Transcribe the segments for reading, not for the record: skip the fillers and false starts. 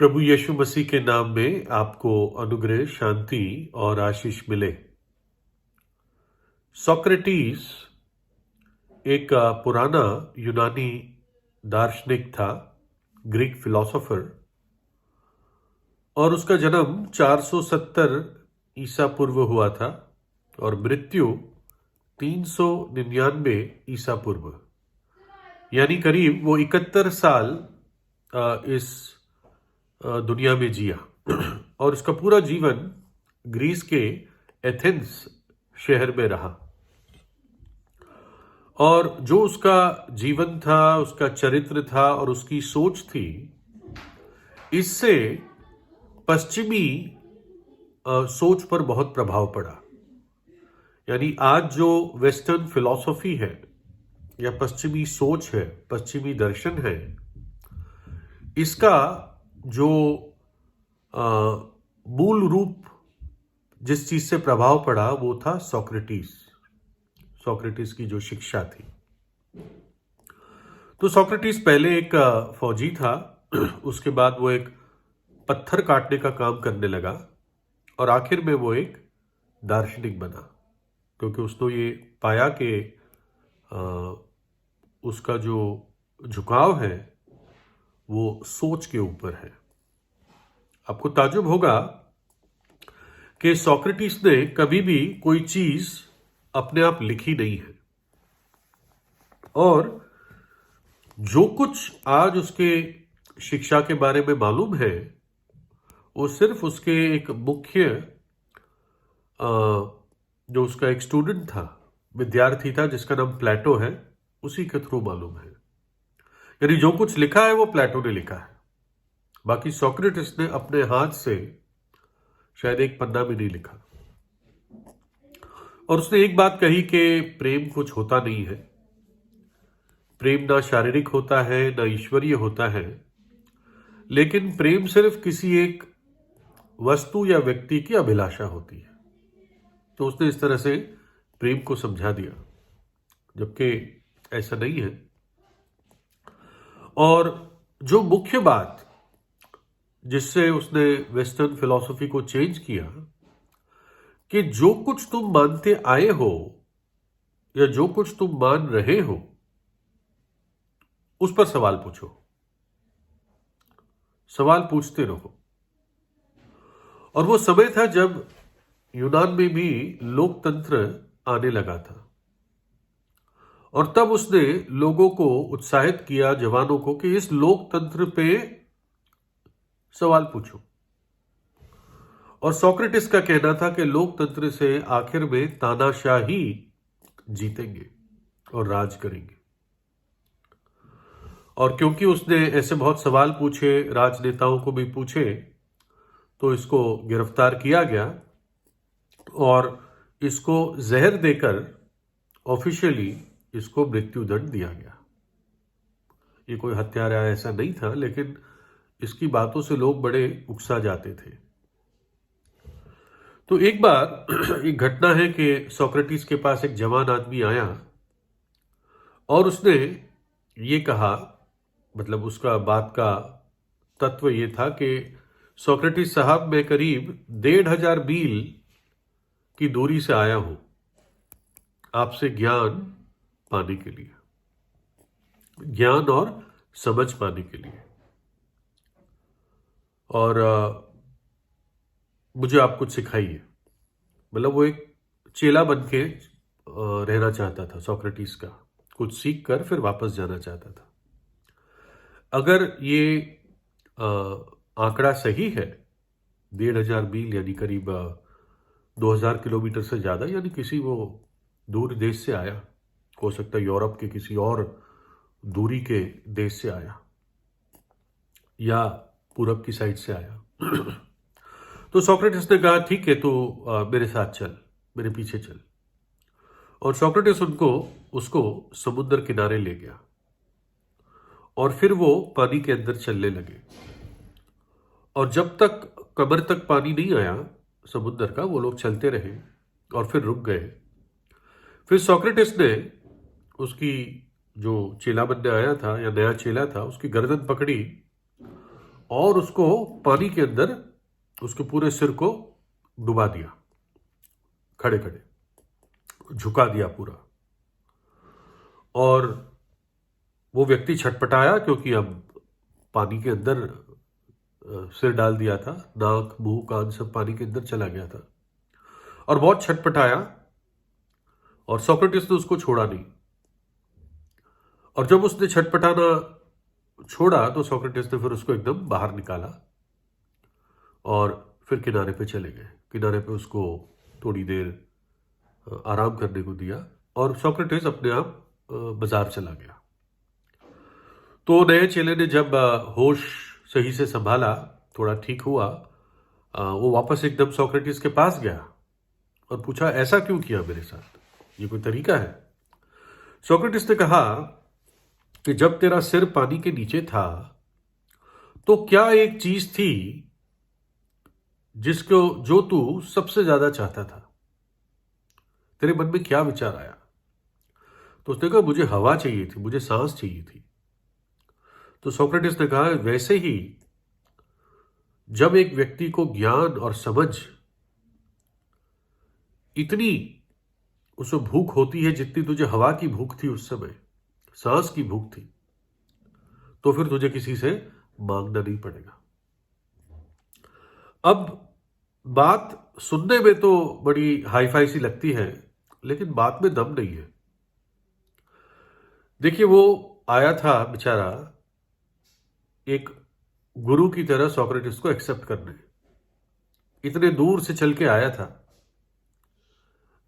प्रभु यीशु मसीह के नाम में आपको अनुग्रह, शांति और आशीष मिले। सोक्रेटिस एक पुराना यूनानी दार्शनिक था, ग्रीक फिलोसोफर, और उसका जन्म 470 ईसा पूर्व हुआ था और मृत्यु 399 ईसा पूर्व, यानी करीब वो 71 साल इस दुनिया में जिया। और उसका पूरा जीवन ग्रीस के एथेंस शहर में रहा। और जो उसका जीवन था, उसका चरित्र था और उसकी सोच थी, इससे पश्चिमी सोच पर बहुत प्रभाव पड़ा। यानी आज जो वेस्टर्न फिलॉसफी है या पश्चिमी सोच है, पश्चिमी दर्शन है, इसका जो मूल रूप जिस चीज से प्रभाव पड़ा वो था सोक्रेटिस की जो शिक्षा थी। तो सोक्रेटिस पहले एक फौजी था, उसके बाद वो एक पत्थर काटने का काम करने लगा और आखिर में वो एक दार्शनिक बना, क्योंकि उसने ये पाया कि उसका जो झुकाव है वो सोच के ऊपर है। आपको ताज्जुब होगा कि सोक्रेटिस ने कभी भी कोई चीज अपने आप लिखी नहीं है, और जो कुछ आज उसके शिक्षा के बारे में मालूम है वो सिर्फ उसके एक मुख्य जो उसका एक स्टूडेंट था, विद्यार्थी था, जिसका नाम प्लेटो है, उसी के थ्रू मालूम है। यानी जो कुछ लिखा है वो प्लेटो ने लिखा है, बाकी सोक्रेटिस ने अपने हाथ से शायद एक पन्ना भी नहीं लिखा। और उसने एक बात कही कि प्रेम कुछ होता नहीं है, प्रेम ना शारीरिक होता है ना ईश्वरीय होता है, लेकिन प्रेम सिर्फ किसी एक वस्तु या व्यक्ति की अभिलाषा होती है। तो उसने इस तरह से प्रेम को समझा दिया, जबकि ऐसा नहीं है। और जो मुख्य बात जिससे उसने वेस्टर्न फिलॉसफी को चेंज किया, कि जो कुछ तुम मानते आए हो या जो कुछ तुम मान रहे हो उस पर सवाल पूछो, सवाल पूछते रहो। और वो समय था जब यूनान में भी लोकतंत्र आने लगा था, और तब उसने लोगों को उत्साहित किया, जवानों को, कि इस लोकतंत्र पे सवाल पूछो। और सोक्रेटिस का कहना था कि लोकतंत्र से आखिर में तानाशाही जीतेंगे और राज करेंगे। और क्योंकि उसने ऐसे बहुत सवाल पूछे, राजनेताओं को भी पूछे, तो इसको गिरफ्तार किया गया और इसको जहर देकर ऑफिशियली इसको मृत्यु दंड दिया गया। ये कोई हत्यारा ऐसा नहीं था, लेकिन इसकी बातों से लोग बड़े उकसा जाते थे। तो एक बार एक घटना है कि सोक्रेटिस के पास एक जवान आदमी आया और उसने ये कहा, मतलब उसका बात का तत्व ये था कि सोक्रेटिस साहब, मैं करीब 1,500 मील की दूरी से आया हूं आपसे ज्ञान पाने के लिए, ज्ञान और समझ पाने के लिए, और मुझे आप कुछ सिखाइए। मतलब वो एक चेला बन के रहना चाहता था सोक्रेटिस का, कुछ सीख कर फिर वापस जाना चाहता था। अगर ये आंकड़ा सही है, 1,500 मील यानी करीब 2,000 किलोमीटर से ज्यादा, यानी किसी वो दूर देश से आया, हो सकता है यूरोप के किसी और दूरी के देश से आया या पूरब की साइड से आया। तो सोक्रेटिस ने कहा, ठीक है, तो मेरे साथ चल, मेरे पीछे चल। और सोक्रेटिस उसको समुद्र किनारे ले गया और फिर वो पानी के अंदर चलने लगे। और जब तक कमर तक पानी नहीं आया समुद्र का, वो लोग चलते रहे और फिर रुक गए। फिर सोक्रेटिस ने उसकी जो चेला बनने आया था या नया चेला था, उसकी गर्दन पकड़ी और उसको पानी के अंदर उसके पूरे सिर को डुबा दिया, खड़े खड़े झुका दिया पूरा। और वो व्यक्ति छटपटाया क्योंकि अब पानी के अंदर सिर डाल दिया था, नाक मुंह कान सब पानी के अंदर चला गया था, और बहुत छटपटाया, और सोक्रेटिस ने उसको छोड़ा नहीं। और जब उसने छटपटाना छोड़ा तो सोक्रेटिस ने फिर उसको एकदम बाहर निकाला और फिर किनारे पे चले गए। किनारे पे उसको थोड़ी देर आराम करने को दिया और सोक्रेटिस अपने आप बाजार चला गया। तो नए चेले ने जब होश सही से संभाला, थोड़ा ठीक हुआ, वो वापस एकदम सोक्रेटिस के पास गया और पूछा, ऐसा क्यों किया मेरे साथ, ये कोई तरीका है? सोक्रेटिस ने कहा कि जब तेरा सिर पानी के नीचे था तो क्या एक चीज थी जिसको जो तू सबसे ज्यादा चाहता था? तेरे मन में क्या विचार आया? तो उसने कहा, मुझे हवा चाहिए थी, मुझे सांस चाहिए थी। तो सोक्रेटिस ने कहा, वैसे ही जब एक व्यक्ति को ज्ञान और समझ इतनी उसे भूख होती है जितनी तुझे हवा की भूख थी उस समय, सांस की भूख थी, तो फिर तुझे किसी से मांगना नहीं पड़ेगा। अब बात सुनने में तो बड़ी हाई फाई सी लगती है, लेकिन बात में दम नहीं है। देखिए, वो आया था बेचारा एक गुरु की तरह सोक्रेटिस को एक्सेप्ट करने, इतने दूर से चल के आया था।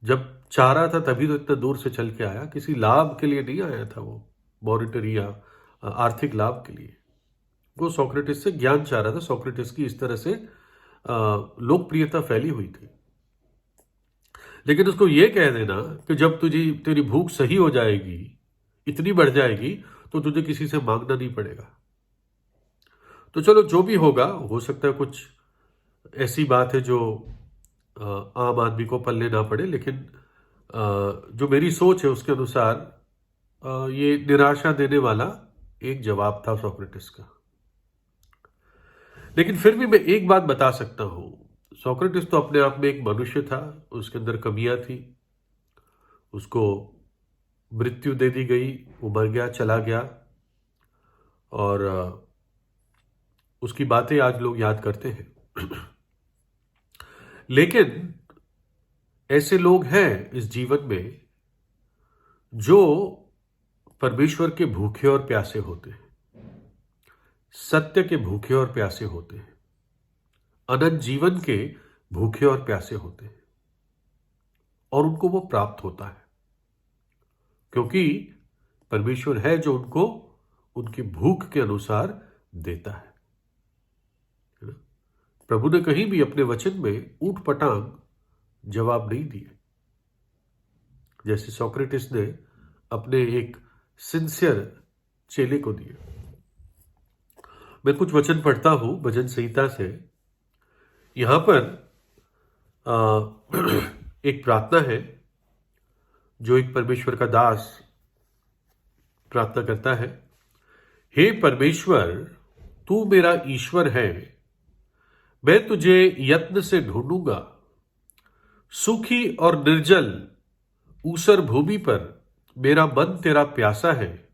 जब चाह रहा था तभी तो इतना दूर से चल के आया, किसी लाभ के लिए नहीं आया था वो, मॉनिटरी या आर्थिक लाभ के लिए। वो सोक्रेटिस से ज्ञान चाह रहा था। सोक्रेटिस की इस तरह से लोकप्रियता फैली हुई थी। लेकिन उसको ये कह देना कि जब तेरी भूख सही हो जाएगी, इतनी बढ़ जाएगी, तो तुझे किसी से मांगना नहीं पड़ेगा। तो चलो, जो भी होगा, हो सकता है कुछ ऐसी बात है जो आम आदमी को पल्ले ना पड़े, लेकिन जो मेरी सोच है उसके अनुसार ये निराशा देने वाला एक जवाब था सोक्रेटिस का। लेकिन फिर भी मैं एक बात बता सकता हूं, सोक्रेटिस तो अपने आप में एक मनुष्य था, उसके अंदर कमियां थी, उसको मृत्यु दे दी गई, वो मर गया, चला गया, और उसकी बातें आज लोग याद करते हैं। लेकिन ऐसे लोग हैं इस जीवन में जो परमेश्वर के भूखे और प्यासे होते हैं, सत्य के भूखे और प्यासे होते हैं, अनंत जीवन के भूखे और प्यासे होते हैं, और उनको वो प्राप्त होता है, क्योंकि परमेश्वर है जो उनको उनकी भूख के अनुसार देता है ना? प्रभु ने कहीं भी अपने वचन में ऊट पटांग जवाब नहीं दिए, जैसे सोक्रेटिस ने अपने एक सिंसियर चेले को दिए। मैं कुछ वचन पढ़ता हूं भजन संहिता से। यहां पर एक प्रार्थना है जो एक परमेश्वर का दास प्रार्थना करता है। हे परमेश्वर, तू मेरा ईश्वर है, मैं तुझे यत्न से ढूंढूंगा। सूखी और निर्जल ऊसर भूमि पर मेरा मन तेरा प्यासा है,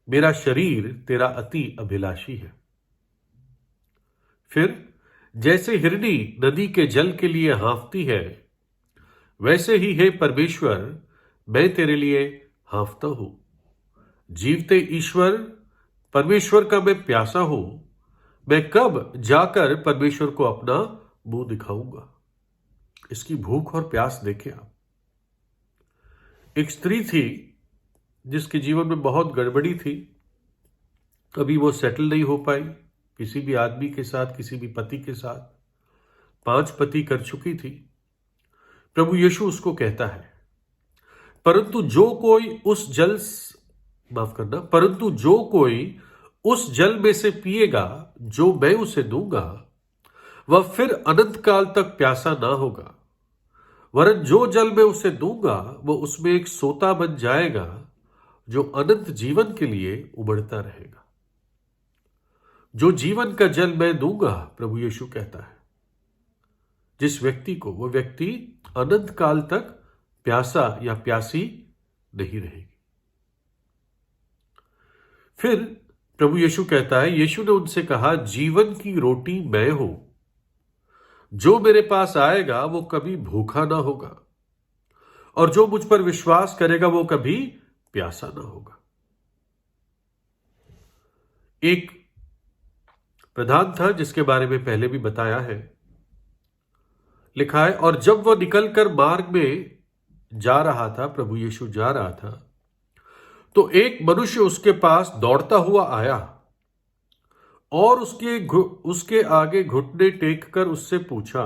मेरा शरीर तेरा अति अभिलाषी है। फिर, जैसे हिरनी नदी के जल के लिए हाँफती है, वैसे ही हे परमेश्वर मैं तेरे लिए हाँफता हूं। जीवते ईश्वर परमेश्वर का मैं प्यासा हूं, मैं कब जाकर परमेश्वर को अपना मुंह दिखाऊंगा। इसकी भूख और प्यास देखें आप। एक स्त्री थी जिसके जीवन में बहुत गड़बड़ी थी, कभी वो सेटल नहीं हो पाई किसी भी आदमी के साथ, किसी भी पति के साथ। 5 पति कर चुकी थी। प्रभु यीशु उसको कहता है, परंतु जो कोई उस जल में से पिएगा जो मैं उसे दूंगा, वह फिर अनंत काल तक प्यासा ना होगा, वरन जो जल मैं उसे दूंगा वह उसमें एक सोता बन जाएगा जो अनंत जीवन के लिए उबड़ता रहेगा। जो जीवन का जल मैं दूंगा, प्रभु यीशु कहता है, जिस व्यक्ति को, वो व्यक्ति अनंत काल तक प्यासा या प्यासी नहीं रहेगी। फिर प्रभु यीशु कहता है, यीशु ने उनसे कहा, जीवन की रोटी मैं हूं, जो मेरे पास आएगा वो कभी भूखा ना होगा, और जो मुझ पर विश्वास करेगा वो कभी प्यासा ना होगा। एक प्रधान था जिसके बारे में पहले भी बताया है, लिखा है, और जब वह निकलकर मार्ग में जा रहा था, प्रभु यीशु जा रहा था, तो एक मनुष्य उसके पास दौड़ता हुआ आया और उसके आगे घुटने टेक कर उससे पूछा,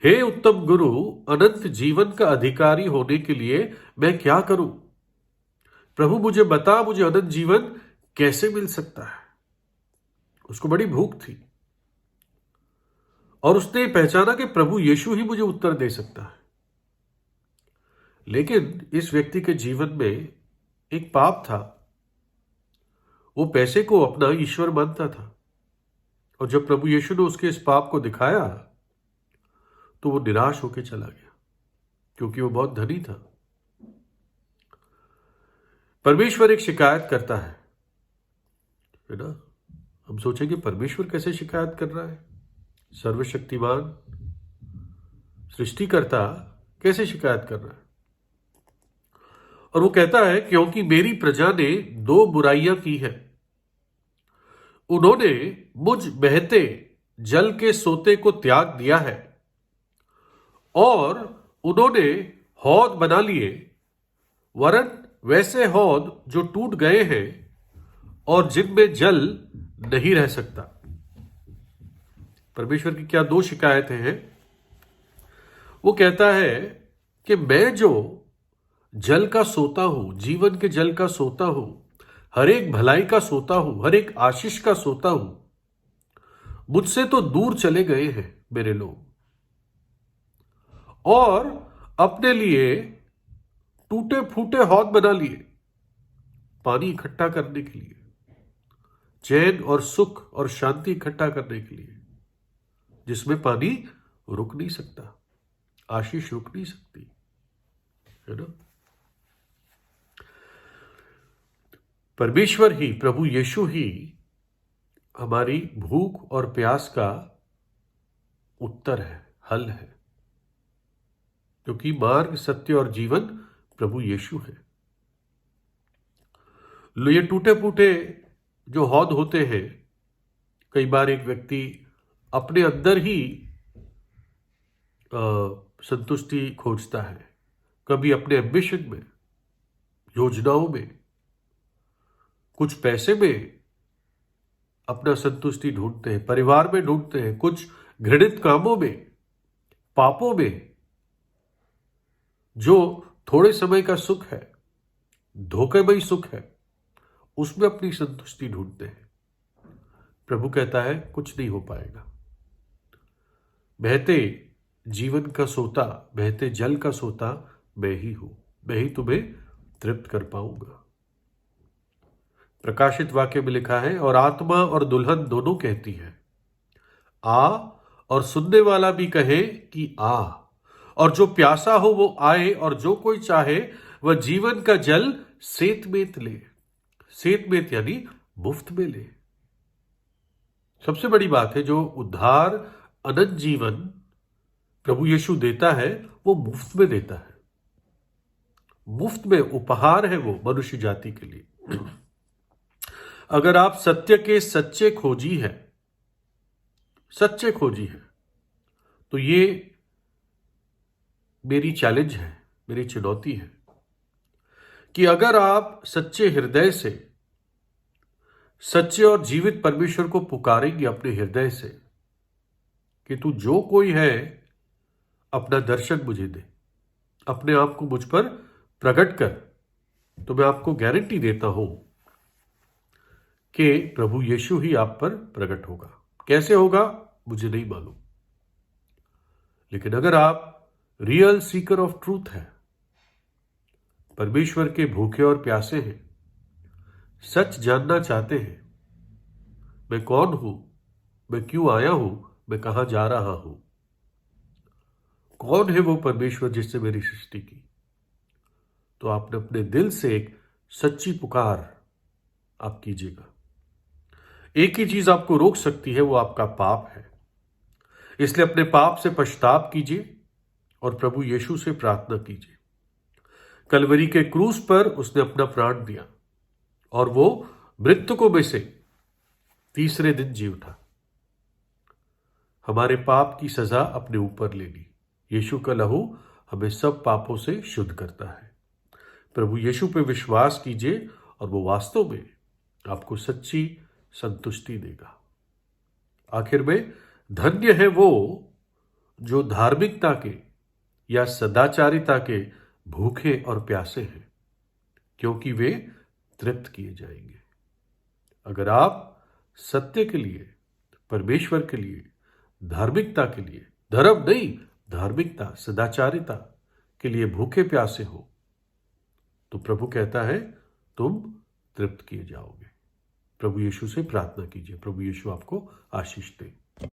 हे उत्तम गुरु, अनंत जीवन का अधिकारी होने के लिए मैं क्या करूं? प्रभु मुझे बता, मुझे अनंत जीवन कैसे मिल सकता है? उसको बड़ी भूख थी और उसने पहचाना कि प्रभु यीशु ही मुझे उत्तर दे सकता है। लेकिन इस व्यक्ति के जीवन में एक पाप था। वो पैसे को अपना ईश्वर मानता था, और जब प्रभु यीशु ने उसके इस पाप को दिखाया तो वो निराश होकर चला गया, क्योंकि वो बहुत धनी था। परमेश्वर एक शिकायत करता है ना? हम सोचेंगे परमेश्वर कैसे शिकायत कर रहा है? सर्वशक्तिमान सृष्टिकर्ता कैसे शिकायत कर रहा है? और वो कहता है, क्योंकि मेरी प्रजा ने दो बुराइयां की है। उन्होंने मुझ बहते जल के सोते को त्याग दिया है, और उन्होंने हौद बना लिए, वरन वैसे हौद जो टूट गए हैं और जिनमें जल नहीं रह सकता। परमेश्वर की क्या दो शिकायतें हैं? वो कहता है कि मैं जो जल का सोता हूं, जीवन के जल का सोता हूं, हर एक भलाई का सोता हूं, हर एक आशीष का सोता हूं, मुझसे तो दूर चले गए हैं मेरे लोग, और अपने लिए टूटे फूटे हौद बना लिए पानी इकट्ठा करने के लिए, चैन और सुख और शांति इकट्ठा करने के लिए, जिसमें पानी रुक नहीं सकता, आशीष रुक नहीं सकती, है ना? परमेश्वर ही, प्रभु यीशु ही हमारी भूख और प्यास का उत्तर है, हल है, क्योंकि मार्ग, सत्य और जीवन प्रभु यीशु है। ये टूटे फूटे जो हौद होते हैं, कई बार एक व्यक्ति अपने अंदर ही संतुष्टि खोजता है, कभी अपने एम्बिशन में, योजनाओं में, कुछ पैसे में अपना संतुष्टि ढूंढते हैं, परिवार में ढूंढते हैं, कुछ घृणित कामों में, पापों में, जो थोड़े समय का सुख है, धोखेमयी सुख है, उसमें अपनी संतुष्टि ढूंढते हैं। प्रभु कहता है, कुछ नहीं हो पाएगा। बहते जीवन का सोता, बहते जल का सोता मैं ही हूं, मैं ही तुम्हें तृप्त कर पाऊंगा। प्रकाशित वाक्य में लिखा है, और आत्मा और दुल्हन दोनों कहती है, आ, और सुनने वाला भी कहे कि आ, और जो प्यासा हो वो आए, और जो कोई चाहे वह जीवन का जल सेतमेत ले। सेतमेत यानी मुफ्त में ले। सबसे बड़ी बात है, जो उद्धार, अनंत जीवन प्रभु यीशु देता है, वो मुफ्त में देता है, मुफ्त में उपहार है वो मनुष्य जाति के लिए। अगर आप सत्य के सच्चे खोजी हैं, सच्चे खोजी हैं, तो ये मेरी चैलेंज है, मेरी चुनौती है कि अगर आप सच्चे हृदय से, सच्चे और जीवित परमेश्वर को पुकारेंगे अपने हृदय से कि तू जो कोई है अपना दर्शन मुझे दे, अपने आप को मुझ पर प्रकट कर, तो मैं आपको गारंटी देता हूं कि प्रभु यीशु ही आप पर प्रकट होगा। कैसे होगा मुझे नहीं मालूम, लेकिन अगर आप रियल सीकर ऑफ ट्रूथ है, परमेश्वर के भूखे और प्यासे हैं, सच जानना चाहते हैं, मैं कौन हूं, मैं क्यों आया हूं, मैं कहां जा रहा हूं। कौन है वो परमेश्वर जिसने मेरी सृष्टि की। तो आपने अपने दिल से एक सच्ची पुकार आप कीजिएगा। एक ही चीज आपको रोक सकती है, वो आपका पाप है। इसलिए अपने पाप से पश्चाताप कीजिए और प्रभु यीशु से प्रार्थना कीजिए। कलवरी के क्रूस पर उसने अपना प्राण दिया और वो मृतकों में से तीसरे दिन जी उठा। हमारे पाप की सजा अपने ऊपर ले ली। यीशु का लहू हमें सब पापों से शुद्ध करता है। प्रभु यीशु पे विश्वास कीजिए और वो वास्तव में आपको सच्ची संतुष्टि देगा। आखिर में धन्य है वो जो धार्मिकता के या सदाचारिता के भूखे और प्यासे हैं, क्योंकि वे तृप्त किए जाएंगे। अगर आप सत्य के लिए, परमेश्वर के लिए, धार्मिकता के लिए, धर्म नहीं, धार्मिकता, सदाचारिता के लिए भूखे प्यासे हो, तो प्रभु कहता है तुम तृप्त किए जाओगे। प्रभु यीशु से प्रार्थना कीजिए। प्रभु यीशु आपको आशीष दे।